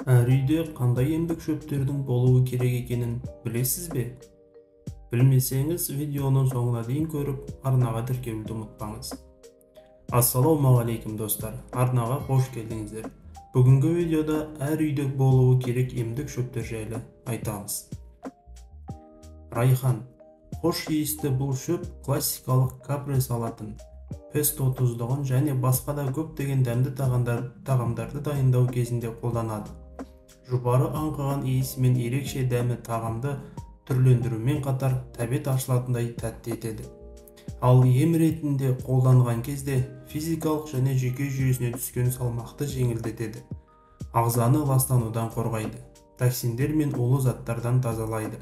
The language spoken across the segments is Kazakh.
Әр үйде қандай емдік шөптердің болуы керек екенін білесіз бе? Білмесеңіз, видеоны соңына дейін көріп, арнаға тіркелуді ұмытпаңыз. Ассалаумағалейкум достар, арнаға қош келдіңіздер. Бүгінгі видеода әр үйде болуы керек емдік шөптер жайлы айтамыз. Райхан. Хош иісті бұл шөп классикалық капре салатын, песто тұздығын және басқа да көптеген дәмді тағамдарды дайындау кезінде қолданады. Жұпары аңқыған иісімен ерекше дәмі тағамды түрлендірумен қатар тәбет ашылатындай тәтті етеді. Ал ем ретінде қолданған кезде физикалық және жүйке жүйесіне түскен салмақты жеңілдетеді. Ағзаны ластанудан қорғайды, токсиндер мен улы заттардан тазалайды.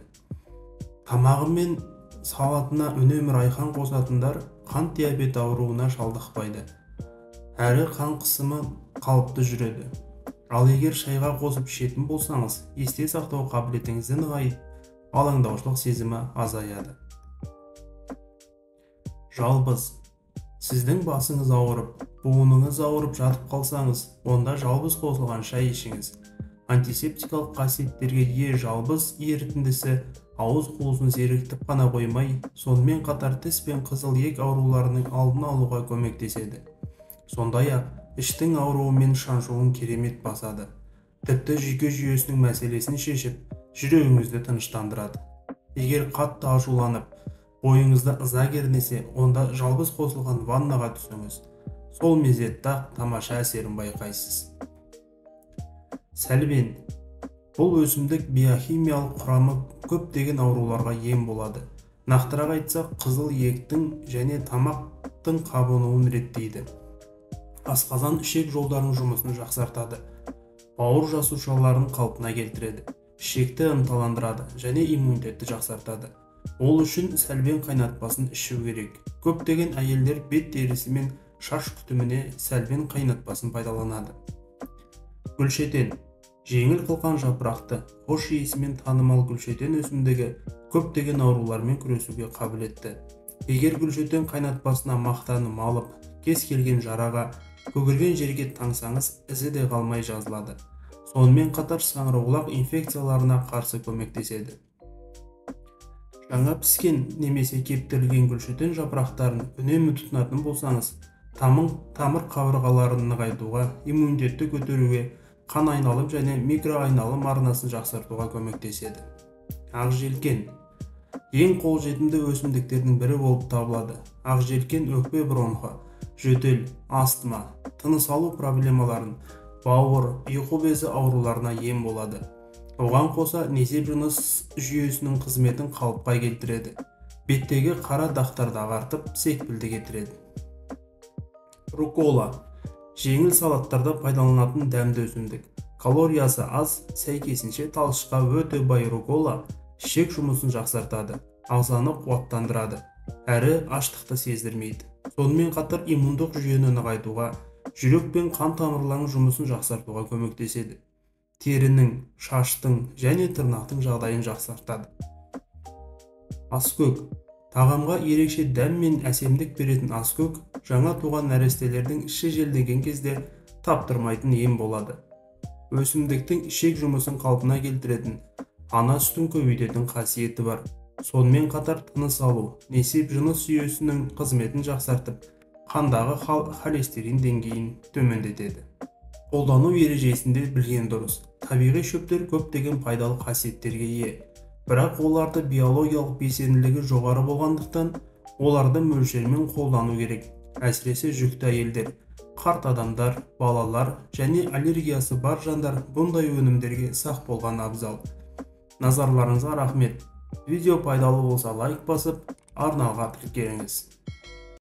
Тамағы мен салатына үнемі райхан қосатындар қант диабет ауруына шалдықпайды. Әрі қан қысымы қалыпты жүреді. Ал егер шайға қосып ішетін болсаңыз, есте сақтау қабілетіңізді нығайып, алаңдаушылық сезімі азаяды. Жалбыз. Сіздің басыңыз ауырып, буыныңыз ауырып жатып қалсаңыз, онда жалбыз қосылған шай ішіңіз. Антисептикалық қасиеттерге ие жалбыз ерітіндісі ауыз қуысын сергітіп қана қоймай, сонымен қатар тіс пен қызыл ет ауруларының алдын алуға көмектеседі. Сондай-ақ іштің ауруы мен шаншуын керемет басады. Тіпті жүйке жүйесінің мәселесін шешіп, жүрегіңізді тыныштандырады. Егер қатты ашуланып, бойыңызда ыза кернесе, онда жалбыз қосылған ваннаға түсіңіз. Сол мезетте тамаша әсерін байқайсыз. Сәлбен. Бұл өсімдік биохимиялық құрамы көптеген ауруларға ем болады. Нақтырақ айтсақ, қызыл еттің және тамақтың қабынуын реттейді. Асқазан ішек жолдарының жұмысын жақсартады. Бауыр жасушаларын қалпына келтіреді. Ішекті ынталандырады және иммунитетті жақсартады. Ол үшін сәлбен қайнатпасын ішу керек. Көптеген әйелдер бет терісі мен шаш күтіміне сәлбен қайнатпасын пайдаланады. Гүлшетен. Жеңіл қылқан жапырақты, хош иісімен танымал гүлшетен өсімдігі көптеген аурулармен күресуге қабілетті. Егер гүлшетен қайнатпасына мақтаны малып, кез келген жараға, көгерген жерге таңсаңыз, ізі де қалмай жазылады. Сонымен қатар саңырауқұлақ инфекцияларына қарсы көмектеседі. Жаңа піскен немесе кептірілген гүлшетен жапырақтарын үнемі тұтынатын болсаңыз, тамыр қабырғаларын нығайтуға, иммунитетті көтеруге, қан айналым және микроайналым арнасын жақсартуға көмектеседі. Ақжелкен. Ең қолжетімді өсімдіктердің бірі болып табылады. Ақжелкен өкпе бронхы, жөтел, астма, тыныс алу проблемаларын, бауыр, ұйқы безі ауруларына ем болады. Оған қоса несеп жыныс жүйесінің қызметін қалыпқа келтіреді. Беттегі қара дақтарды ағартып, секпілді кетіреді. Рукола. Жеңіл салаттарда пайдаланатын дәмді өсімдік. Калориясы аз, сәйкесінше талшыққа өте бай рукола ішек жұмысын жақсартады, ағзаны қуаттандырады, әрі аштықты сездірмейді. Сонымен қатар иммундық жүйені нығайтуға, жүрек пен қан тамырларының жұмысын жақсартуға көмектеседі. Терінің, шаштың және тырнақтың жағдайын жақсартады. Аскөк. Тағамға ерекше дәм мен әсемдік беретін аскөк жаңа туған нәрестелердің іші желдеген кезде таптырмайтын ем болады. Өсімдіктің ішек жұмысын қалпына келтіретін, ана сүтін көбейтетін қасиеті бар. Сонымен қатар тыныс алу, несеп жыныс жүйесінің қызметін жақсартып, қандағы холестерин деңгейін төмендетеді. Қолдану ережесінде білген дұрыс. Табиғи шөптер көптеген пайдалы қасиеттерге ие. Бірақ оларды биологиялық белсенділігі жоғары болғандықтан, оларды мөлшермен қолдану керек. Әсіресе жүкті әйелдер, қарт адамдар, балалар және аллергиясы бар жандар бұндай өнімдерге сақ болған абзал. Назарларыңызға рахмет. Видео пайдалы болса лайк басып, арнаға тіркеліңіз.